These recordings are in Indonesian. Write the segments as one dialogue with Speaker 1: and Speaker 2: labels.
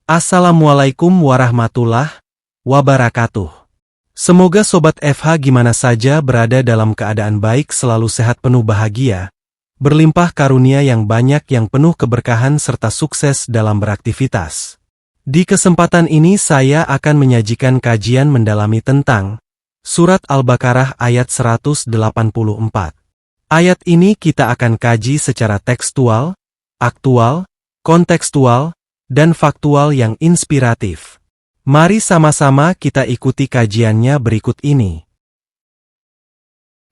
Speaker 1: Assalamualaikum warahmatullahi wabarakatuh. Semoga Sobat FH gimana saja berada dalam keadaan baik, selalu sehat, penuh bahagia, berlimpah karunia yang banyak, yang penuh keberkahan serta sukses dalam beraktivitas. Di kesempatan ini saya akan menyajikan kajian mendalami tentang Surat Al-Baqarah ayat 184. Ayat ini kita akan kaji secara tekstual, aktual, kontekstual, dan faktual yang inspiratif. Mari sama-sama kita ikuti kajiannya berikut ini.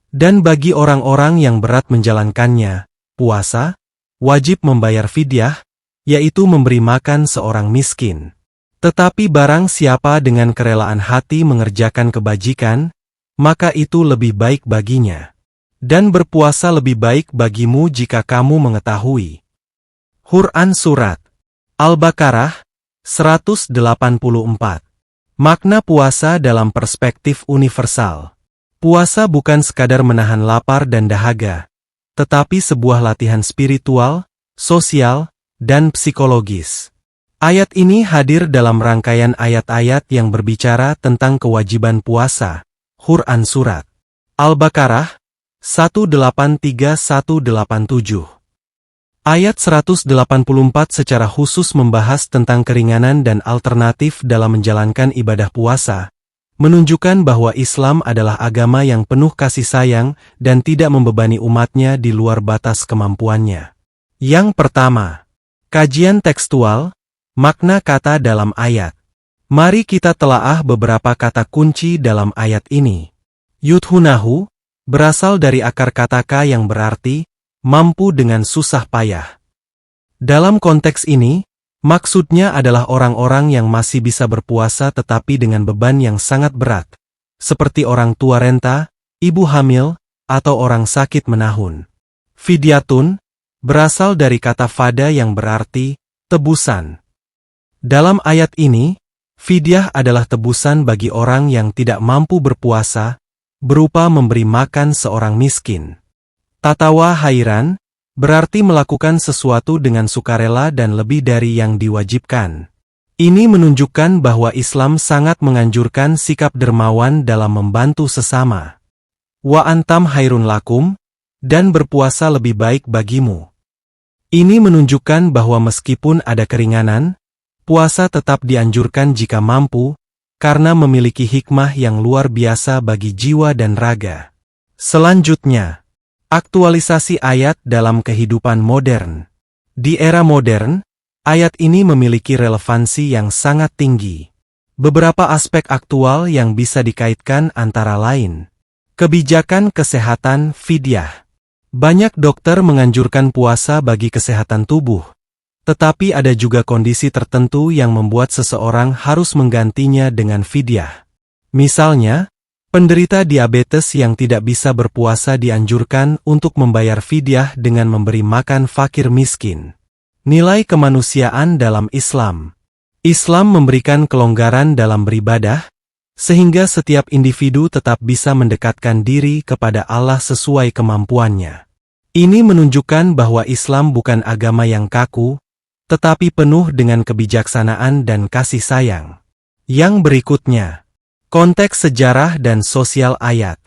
Speaker 1: Dan bagi orang-orang yang berat menjalankannya, puasa, wajib membayar fidyah, yaitu memberi makan seorang miskin. Tetapi barang siapa dengan kerelaan hati mengerjakan kebajikan, maka itu lebih baik baginya. Dan berpuasa lebih baik bagimu jika kamu mengetahui. Quran Surat Al-Baqarah 184. Makna puasa dalam perspektif universal. Puasa bukan sekadar menahan lapar dan dahaga, tetapi sebuah latihan spiritual, sosial, dan psikologis. Ayat ini hadir dalam rangkaian ayat-ayat yang berbicara tentang kewajiban puasa. Quran Surat Al-Baqarah 183-187. Ayat 184 secara khusus membahas tentang keringanan dan alternatif dalam menjalankan ibadah puasa, menunjukkan bahwa Islam adalah agama yang penuh kasih sayang dan tidak membebani umatnya di luar batas kemampuannya. Yang pertama, kajian tekstual, makna kata dalam ayat. Mari kita telaah beberapa kata kunci dalam ayat ini. Yudhunahu berasal dari akar kata ka yang berarti mampu dengan susah payah. Dalam konteks ini, maksudnya adalah orang-orang yang masih bisa berpuasa tetapi dengan beban yang sangat berat, seperti orang tua renta, ibu hamil, atau orang sakit menahun. Fidyatun berasal dari kata fada yang berarti tebusan. Dalam ayat ini, fidyah adalah tebusan bagi orang yang tidak mampu berpuasa, berupa memberi makan seorang miskin. Tatawa hairan berarti melakukan sesuatu dengan sukarela dan lebih dari yang diwajibkan. Ini menunjukkan bahwa Islam sangat menganjurkan sikap dermawan dalam membantu sesama. Wa antam hairun lakum, dan berpuasa lebih baik bagimu. Ini menunjukkan bahwa meskipun ada keringanan, puasa tetap dianjurkan jika mampu, karena memiliki hikmah yang luar biasa bagi jiwa dan raga. Selanjutnya, aktualisasi ayat dalam kehidupan modern. Di era modern, ayat ini memiliki relevansi yang sangat tinggi. Beberapa aspek aktual yang bisa dikaitkan antara lain. Kebijakan kesehatan fidyah. Banyak dokter menganjurkan puasa bagi kesehatan tubuh. Tetapi ada juga kondisi tertentu yang membuat seseorang harus menggantinya dengan fidyah. Misalnya, penderita diabetes yang tidak bisa berpuasa dianjurkan untuk membayar fidyah dengan memberi makan fakir miskin. Nilai kemanusiaan dalam Islam. Islam memberikan kelonggaran dalam beribadah, sehingga setiap individu tetap bisa mendekatkan diri kepada Allah sesuai kemampuannya. Ini menunjukkan bahwa Islam bukan agama yang kaku, tetapi penuh dengan kebijaksanaan dan kasih sayang. Yang berikutnya, konteks sejarah dan sosial ayat.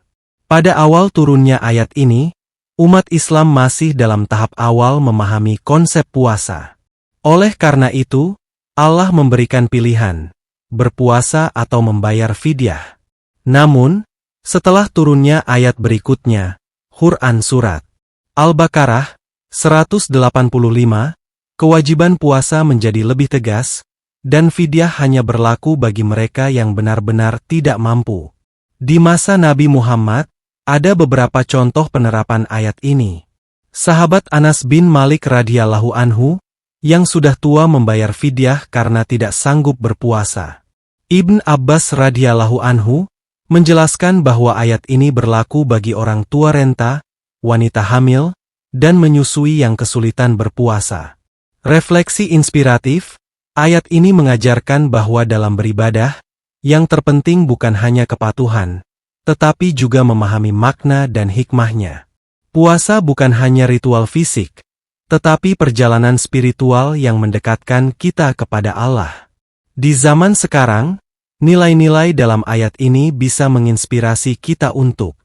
Speaker 1: Pada awal turunnya ayat ini, umat Islam masih dalam tahap awal memahami konsep puasa. Oleh karena itu, Allah memberikan pilihan, berpuasa atau membayar fidyah. Namun, setelah turunnya ayat berikutnya, Quran Surat Al-Baqarah 185, kewajiban puasa menjadi lebih tegas, dan fidyah hanya berlaku bagi mereka yang benar-benar tidak mampu. Di masa Nabi Muhammad, ada beberapa contoh penerapan ayat ini. Sahabat Anas bin Malik radhiyallahu anhu, yang sudah tua membayar fidyah karena tidak sanggup berpuasa. Ibn Abbas radhiyallahu anhu, menjelaskan bahwa ayat ini berlaku bagi orang tua renta, wanita hamil, dan menyusui yang kesulitan berpuasa. Refleksi inspiratif, ayat ini mengajarkan bahwa dalam beribadah, yang terpenting bukan hanya kepatuhan, tetapi juga memahami makna dan hikmahnya. Puasa bukan hanya ritual fisik, tetapi perjalanan spiritual yang mendekatkan kita kepada Allah. Di zaman sekarang, nilai-nilai dalam ayat ini bisa menginspirasi kita untuk: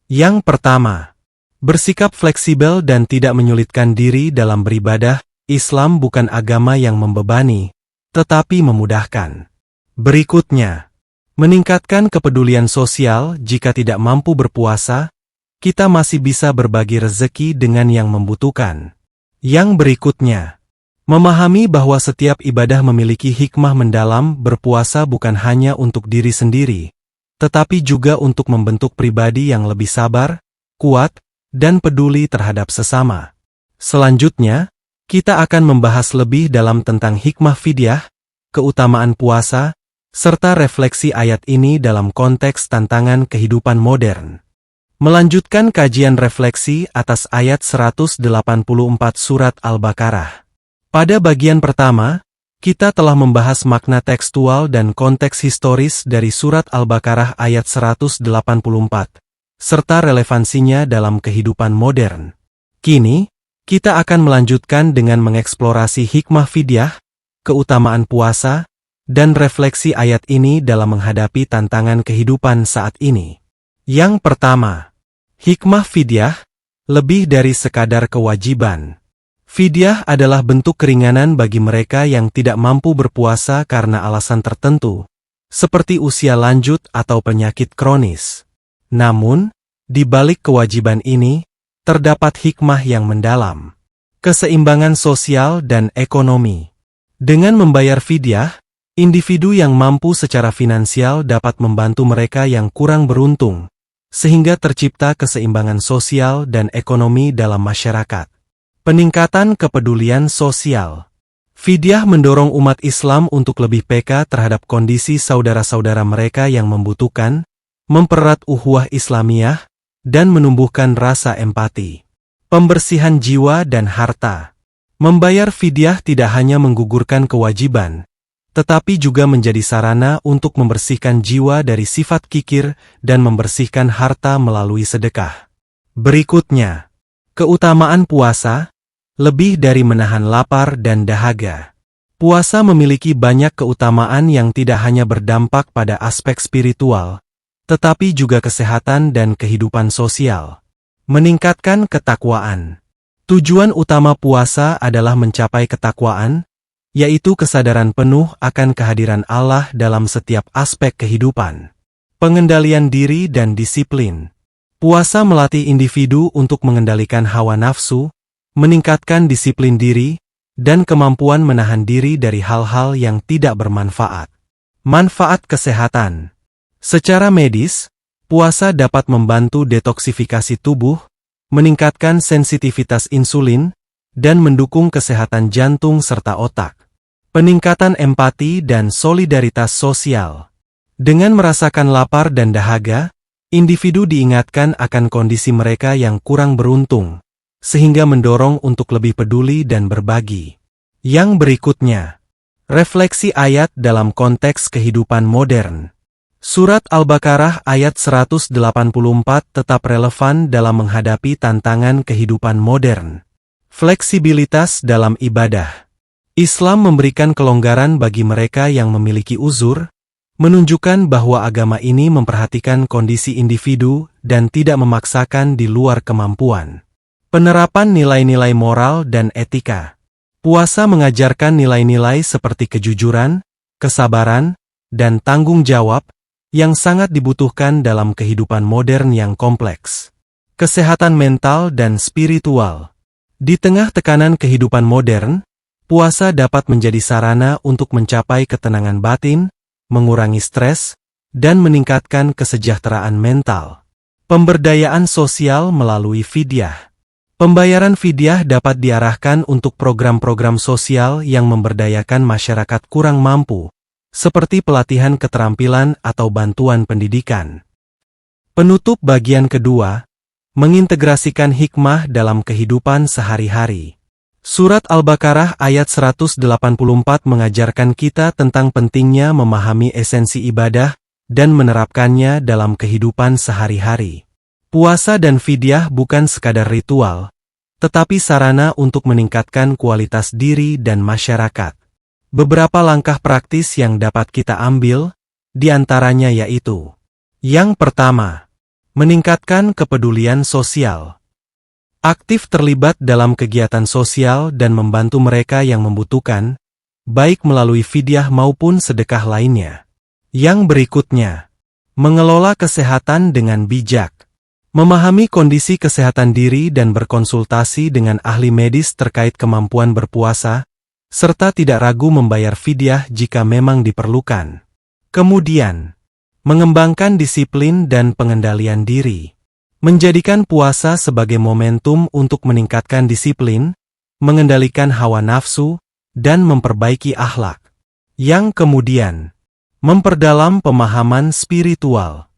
Speaker 1: yang pertama, bersikap fleksibel dan tidak menyulitkan diri dalam beribadah. Islam bukan agama yang membebani, tetapi memudahkan. Berikutnya, meningkatkan kepedulian sosial. Jika tidak mampu berpuasa, kita masih bisa berbagi rezeki dengan yang membutuhkan. Yang berikutnya, memahami bahwa setiap ibadah memiliki hikmah mendalam. Berpuasa bukan hanya untuk diri sendiri, tetapi juga untuk membentuk pribadi yang lebih sabar, kuat, dan peduli terhadap sesama. Selanjutnya, kita akan membahas lebih dalam tentang hikmah fidyah, keutamaan puasa, serta refleksi ayat ini dalam konteks tantangan kehidupan modern. Melanjutkan kajian refleksi atas ayat 184 Surat Al-Baqarah. Pada bagian pertama, kita telah membahas makna tekstual dan konteks historis dari Surat Al-Baqarah ayat 184, serta relevansinya dalam kehidupan modern. Kini, kita akan melanjutkan dengan mengeksplorasi hikmah fidyah, keutamaan puasa, dan refleksi ayat ini dalam menghadapi tantangan kehidupan saat ini. Yang pertama, hikmah fidyah, lebih dari sekadar kewajiban. Fidyah adalah bentuk keringanan bagi mereka yang tidak mampu berpuasa karena alasan tertentu, seperti usia lanjut atau penyakit kronis. Namun, di balik kewajiban ini, terdapat hikmah yang mendalam. Keseimbangan sosial dan ekonomi. Dengan membayar fidyah, individu yang mampu secara finansial dapat membantu mereka yang kurang beruntung, sehingga tercipta keseimbangan sosial dan ekonomi dalam masyarakat. Peningkatan kepedulian sosial. Fidyah mendorong umat Islam untuk lebih peka terhadap kondisi saudara-saudara mereka yang membutuhkan, mempererat ukhuwah Islamiyah, dan menumbuhkan rasa empati. Pembersihan jiwa dan harta. Membayar fidyah tidak hanya menggugurkan kewajiban, tetapi juga menjadi sarana untuk membersihkan jiwa dari sifat kikir dan membersihkan harta melalui sedekah. Berikutnya, keutamaan puasa, lebih dari menahan lapar dan dahaga. Puasa memiliki banyak keutamaan yang tidak hanya berdampak pada aspek spiritual, tetapi juga kesehatan dan kehidupan sosial. Meningkatkan ketakwaan. Tujuan utama puasa adalah mencapai ketakwaan, yaitu kesadaran penuh akan kehadiran Allah dalam setiap aspek kehidupan. Pengendalian diri dan disiplin. Puasa melatih individu untuk mengendalikan hawa nafsu, meningkatkan disiplin diri, dan kemampuan menahan diri dari hal-hal yang tidak bermanfaat. Manfaat kesehatan. Secara medis, puasa dapat membantu detoksifikasi tubuh, meningkatkan sensitivitas insulin, dan mendukung kesehatan jantung serta otak. Peningkatan empati dan solidaritas sosial. Dengan merasakan lapar dan dahaga, individu diingatkan akan kondisi mereka yang kurang beruntung, sehingga mendorong untuk lebih peduli dan berbagi. Yang berikutnya, refleksi ayat dalam konteks kehidupan modern. Surat Al-Baqarah ayat 184 tetap relevan dalam menghadapi tantangan kehidupan modern. Fleksibilitas dalam ibadah. Islam memberikan kelonggaran bagi mereka yang memiliki uzur, menunjukkan bahwa agama ini memperhatikan kondisi individu dan tidak memaksakan di luar kemampuan. Penerapan nilai-nilai moral dan etika. Puasa mengajarkan nilai-nilai seperti kejujuran, kesabaran, dan tanggung jawab, yang sangat dibutuhkan dalam kehidupan modern yang kompleks. Kesehatan mental dan spiritual. Di tengah tekanan kehidupan modern, puasa dapat menjadi sarana untuk mencapai ketenangan batin, mengurangi stres, dan meningkatkan kesejahteraan mental. Pemberdayaan sosial melalui fidyah. Pembayaran fidyah dapat diarahkan untuk program-program sosial yang memberdayakan masyarakat kurang mampu, seperti pelatihan keterampilan atau bantuan pendidikan. Penutup bagian kedua, mengintegrasikan hikmah dalam kehidupan sehari-hari. Surat Al-Baqarah ayat 184 mengajarkan kita tentang pentingnya memahami esensi ibadah dan menerapkannya dalam kehidupan sehari-hari. Puasa dan fidyah bukan sekadar ritual, tetapi sarana untuk meningkatkan kualitas diri dan masyarakat. Beberapa langkah praktis yang dapat kita ambil, di antaranya yaitu: yang pertama, meningkatkan kepedulian sosial. Aktif terlibat dalam kegiatan sosial dan membantu mereka yang membutuhkan, baik melalui fidyah maupun sedekah lainnya. Yang berikutnya, mengelola kesehatan dengan bijak. Memahami kondisi kesehatan diri dan berkonsultasi dengan ahli medis terkait kemampuan berpuasa, serta tidak ragu membayar fidyah jika memang diperlukan. Kemudian, mengembangkan disiplin dan pengendalian diri. Menjadikan puasa sebagai momentum untuk meningkatkan disiplin, mengendalikan hawa nafsu, dan memperbaiki akhlak. Yang kemudian, memperdalam pemahaman spiritual.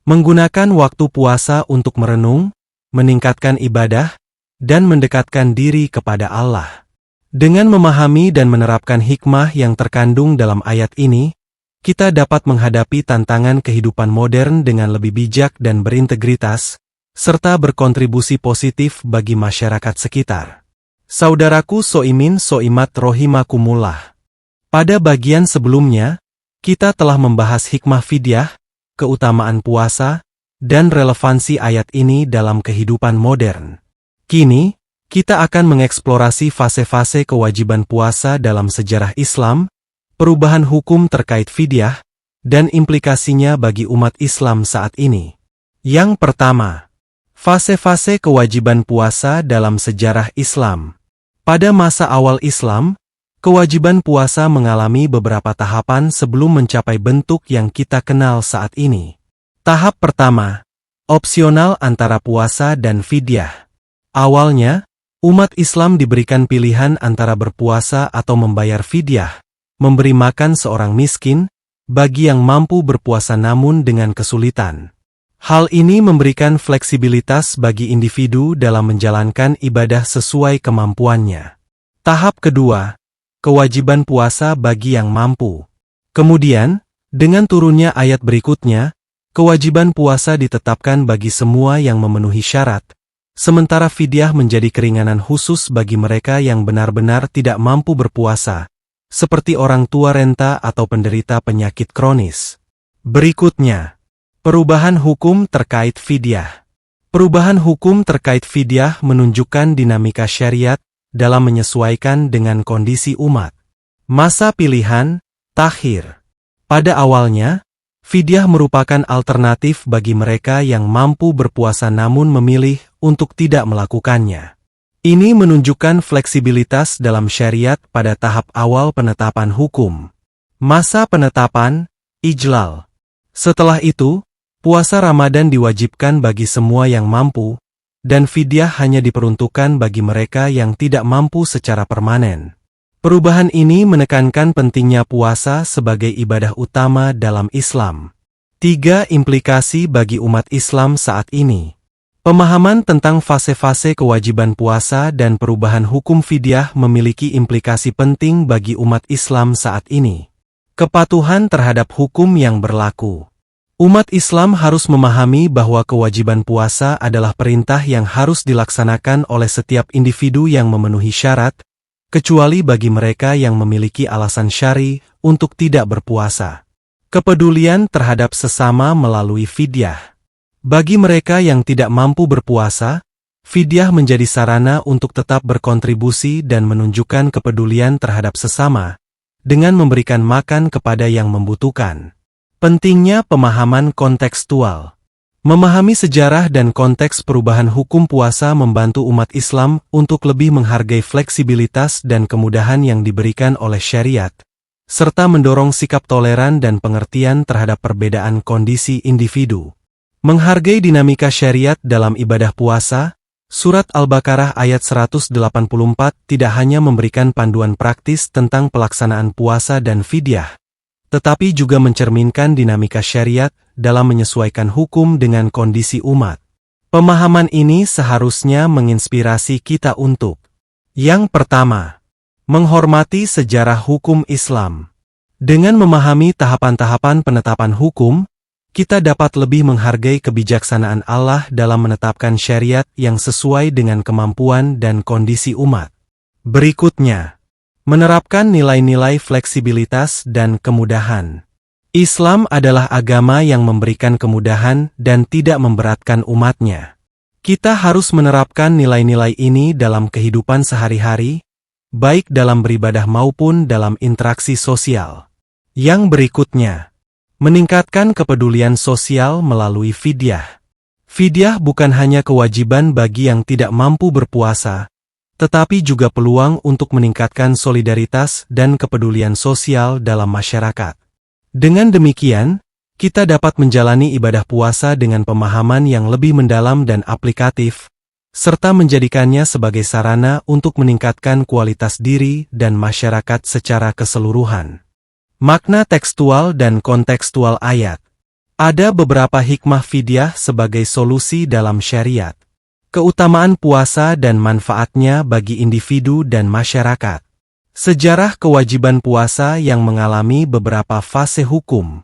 Speaker 1: Menggunakan waktu puasa untuk merenung, meningkatkan ibadah, dan mendekatkan diri kepada Allah. Dengan memahami dan menerapkan hikmah yang terkandung dalam ayat ini, kita dapat menghadapi tantangan kehidupan modern dengan lebih bijak dan berintegritas, serta berkontribusi positif bagi masyarakat sekitar. Saudaraku soimin soimat rohimakumullah. Pada bagian sebelumnya, kita telah membahas hikmah fidyah, keutamaan puasa, dan relevansi ayat ini dalam kehidupan modern. Kini, kita akan mengeksplorasi fase-fase kewajiban puasa dalam sejarah Islam, perubahan hukum terkait fidyah, dan implikasinya bagi umat Islam saat ini. Yang pertama, fase-fase kewajiban puasa dalam sejarah Islam. Pada masa awal Islam, kewajiban puasa mengalami beberapa tahapan sebelum mencapai bentuk yang kita kenal saat ini. Tahap pertama, opsional antara puasa dan fidyah. Awalnya, umat Islam diberikan pilihan antara berpuasa atau membayar fidyah, memberi makan seorang miskin, bagi yang mampu berpuasa namun dengan kesulitan. Hal ini memberikan fleksibilitas bagi individu dalam menjalankan ibadah sesuai kemampuannya. Tahap kedua, kewajiban puasa bagi yang mampu. Kemudian, dengan turunnya ayat berikutnya, kewajiban puasa ditetapkan bagi semua yang memenuhi syarat, sementara fidyah menjadi keringanan khusus bagi mereka yang benar-benar tidak mampu berpuasa, seperti orang tua renta atau penderita penyakit kronis. Berikutnya, perubahan hukum terkait fidyah. Perubahan hukum terkait fidyah menunjukkan dinamika syariat dalam menyesuaikan dengan kondisi umat. Masa pilihan, takhir. Pada awalnya, fidyah merupakan alternatif bagi mereka yang mampu berpuasa namun memilih untuk tidak melakukannya. Ini menunjukkan fleksibilitas dalam syariat pada tahap awal penetapan hukum. Masa penetapan, ijlal. Setelah itu, puasa Ramadan diwajibkan bagi semua yang mampu, dan fidyah hanya diperuntukkan bagi mereka yang tidak mampu secara permanen. Perubahan ini menekankan pentingnya puasa sebagai ibadah utama dalam Islam. 3 implikasi bagi umat Islam saat ini. Pemahaman tentang fase-fase kewajiban puasa dan perubahan hukum fidyah memiliki implikasi penting bagi umat Islam saat ini. Kepatuhan terhadap hukum yang berlaku. Umat Islam harus memahami bahwa kewajiban puasa adalah perintah yang harus dilaksanakan oleh setiap individu yang memenuhi syarat, kecuali bagi mereka yang memiliki alasan syar'i untuk tidak berpuasa. Kepedulian terhadap sesama melalui fidyah. Bagi mereka yang tidak mampu berpuasa, fidyah menjadi sarana untuk tetap berkontribusi dan menunjukkan kepedulian terhadap sesama, dengan memberikan makan kepada yang membutuhkan. Pentingnya pemahaman kontekstual. Memahami sejarah dan konteks perubahan hukum puasa membantu umat Islam untuk lebih menghargai fleksibilitas dan kemudahan yang diberikan oleh syariat, serta mendorong sikap toleran dan pengertian terhadap perbedaan kondisi individu. Menghargai dinamika syariat dalam ibadah puasa, Surat Al-Baqarah ayat 184 tidak hanya memberikan panduan praktis tentang pelaksanaan puasa dan fidyah, tetapi juga mencerminkan dinamika syariat dalam menyesuaikan hukum dengan kondisi umat. Pemahaman ini seharusnya menginspirasi kita untuk: yang pertama, menghormati sejarah hukum Islam. Dengan memahami tahapan-tahapan penetapan hukum, kita dapat lebih menghargai kebijaksanaan Allah dalam menetapkan syariat yang sesuai dengan kemampuan dan kondisi umat. Berikutnya, Menerapkan nilai-nilai fleksibilitas dan kemudahan. Islam adalah agama yang memberikan kemudahan dan tidak memberatkan umatnya. Kita harus menerapkan nilai-nilai ini dalam kehidupan sehari-hari, baik dalam beribadah maupun dalam interaksi sosial. Yang berikutnya, meningkatkan kepedulian sosial melalui fidyah. Fidyah bukan hanya kewajiban bagi yang tidak mampu berpuasa, tetapi juga peluang untuk meningkatkan solidaritas dan kepedulian sosial dalam masyarakat. Dengan demikian, kita dapat menjalani ibadah puasa dengan pemahaman yang lebih mendalam dan aplikatif, serta menjadikannya sebagai sarana untuk meningkatkan kualitas diri dan masyarakat secara keseluruhan. Makna tekstual dan kontekstual ayat. Ada beberapa hikmah fidyah sebagai solusi dalam syariat. Keutamaan puasa dan manfaatnya bagi individu dan masyarakat. Sejarah kewajiban puasa yang mengalami beberapa fase hukum.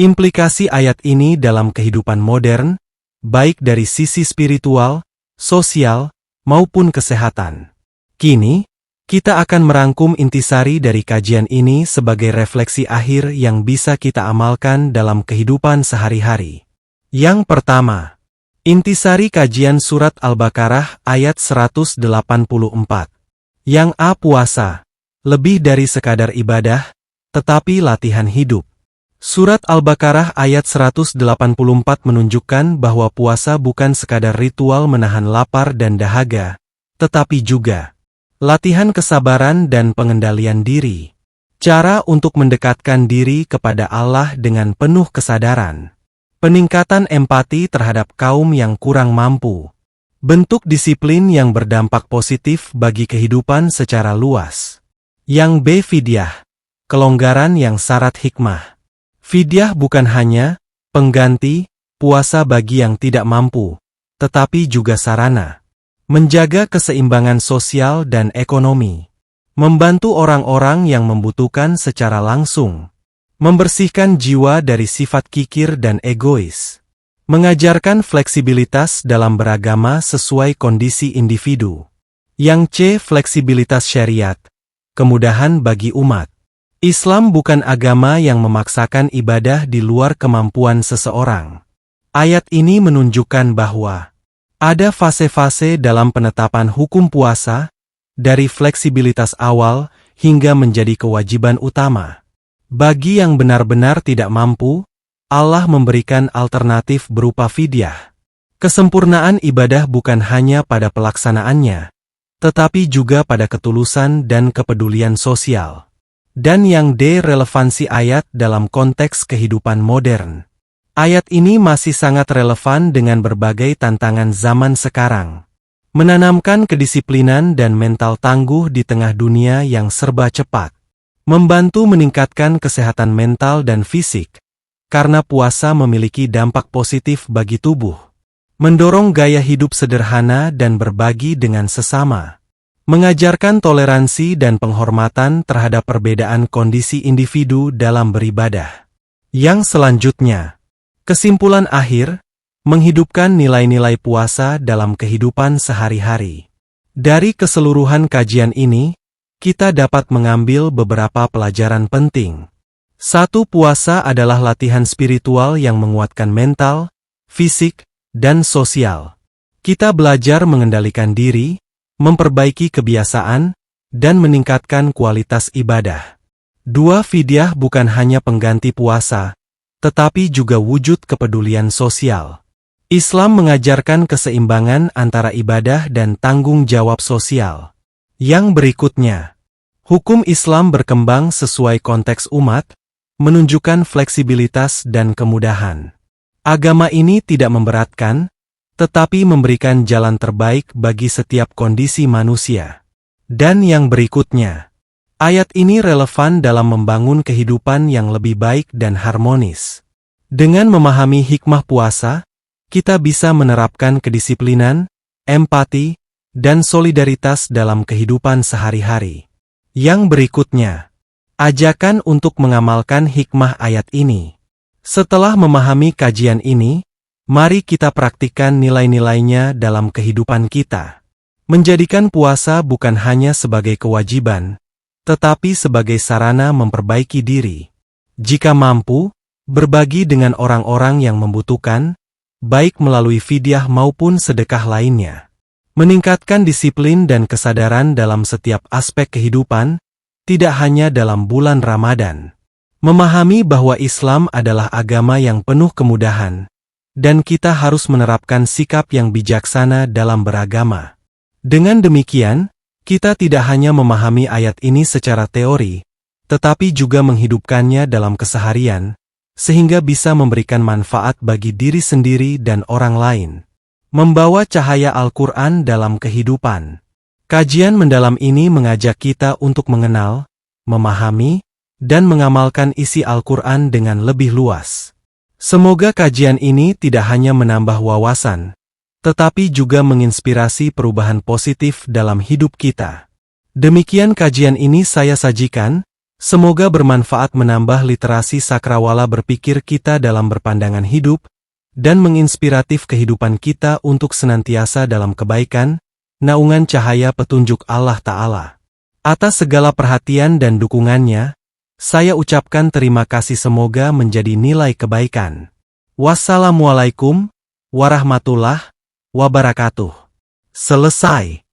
Speaker 1: Implikasi ayat ini dalam kehidupan modern, baik dari sisi spiritual, sosial, maupun kesehatan. Kini, kita akan merangkum intisari dari kajian ini sebagai refleksi akhir yang bisa kita amalkan dalam kehidupan sehari-hari. Yang pertama, intisari kajian surat Al-Baqarah ayat 184. Yang A. Puasa. Lebih dari sekadar ibadah, tetapi latihan hidup. Surat Al-Baqarah ayat 184 menunjukkan bahwa puasa bukan sekadar ritual menahan lapar dan dahaga, tetapi juga latihan kesabaran dan pengendalian diri. Cara untuk mendekatkan diri kepada Allah dengan penuh kesadaran. Peningkatan empati terhadap kaum yang kurang mampu. Bentuk disiplin yang berdampak positif bagi kehidupan secara luas. Yang B. Fidyah. Kelonggaran yang syarat hikmah. Fidyah bukan hanya pengganti puasa bagi yang tidak mampu, tetapi juga sarana menjaga keseimbangan sosial dan ekonomi, membantu orang-orang yang membutuhkan secara langsung, membersihkan jiwa dari sifat kikir dan egois, mengajarkan fleksibilitas dalam beragama sesuai kondisi individu. Yang C. Fleksibilitas syariat. Kemudahan bagi umat. Islam bukan agama yang memaksakan ibadah di luar kemampuan seseorang. Ayat ini menunjukkan bahwa ada fase-fase dalam penetapan hukum puasa, dari fleksibilitas awal hingga menjadi kewajiban utama. Bagi yang benar-benar tidak mampu, Allah memberikan alternatif berupa fidyah. Kesempurnaan ibadah bukan hanya pada pelaksanaannya, tetapi juga pada ketulusan dan kepedulian sosial. Dan yang D. Relevansi ayat dalam konteks kehidupan modern. Ayat ini masih sangat relevan dengan berbagai tantangan zaman sekarang. Menanamkan kedisiplinan dan mental tangguh di tengah dunia yang serba cepat. Membantu meningkatkan kesehatan mental dan fisik, karena puasa memiliki dampak positif bagi tubuh. Mendorong gaya hidup sederhana dan berbagi dengan sesama. Mengajarkan toleransi dan penghormatan terhadap perbedaan kondisi individu dalam beribadah. Yang selanjutnya, kesimpulan akhir, menghidupkan nilai-nilai puasa dalam kehidupan sehari-hari. Dari keseluruhan kajian ini, kita dapat mengambil beberapa pelajaran penting. 1. Puasa adalah latihan spiritual yang menguatkan mental, fisik, dan sosial. Kita belajar mengendalikan diri, memperbaiki kebiasaan, dan meningkatkan kualitas ibadah. 2. Fidyah bukan hanya pengganti puasa, tetapi juga wujud kepedulian sosial. Islam mengajarkan keseimbangan antara ibadah dan tanggung jawab sosial. Yang berikutnya, hukum Islam berkembang sesuai konteks umat, menunjukkan fleksibilitas dan kemudahan. Agama ini tidak memberatkan, tetapi memberikan jalan terbaik bagi setiap kondisi manusia. Dan yang berikutnya, ayat ini relevan dalam membangun kehidupan yang lebih baik dan harmonis. Dengan memahami hikmah puasa, kita bisa menerapkan kedisiplinan, empati, dan solidaritas dalam kehidupan sehari-hari. Yang berikutnya, ajakan untuk mengamalkan hikmah ayat ini. Setelah memahami kajian ini, mari kita praktikkan nilai-nilainya dalam kehidupan kita. Menjadikan puasa bukan hanya sebagai kewajiban, tetapi sebagai sarana memperbaiki diri. Jika mampu, berbagi dengan orang-orang yang membutuhkan, baik melalui fidyah maupun sedekah lainnya. Meningkatkan disiplin dan kesadaran dalam setiap aspek kehidupan, tidak hanya dalam bulan Ramadan. Memahami bahwa Islam adalah agama yang penuh kemudahan, dan kita harus menerapkan sikap yang bijaksana dalam beragama. Dengan demikian, kita tidak hanya memahami ayat ini secara teori, tetapi juga menghidupkannya dalam keseharian, sehingga bisa memberikan manfaat bagi diri sendiri dan orang lain. Membawa cahaya Al-Quran dalam kehidupan. Kajian mendalam ini mengajak kita untuk mengenal, memahami, dan mengamalkan isi Al-Quran dengan lebih luas. Semoga kajian ini tidak hanya menambah wawasan, tetapi juga menginspirasi perubahan positif dalam hidup kita. Demikian kajian ini saya sajikan, semoga bermanfaat menambah literasi sakrawala berpikir kita dalam berpandangan hidup, dan menginspiratif kehidupan kita untuk senantiasa dalam kebaikan, naungan cahaya petunjuk Allah Ta'ala. Atas segala perhatian dan dukungannya, saya ucapkan terima kasih, semoga menjadi nilai kebaikan. Wassalamualaikum warahmatullahi wabarakatuh. Selesai.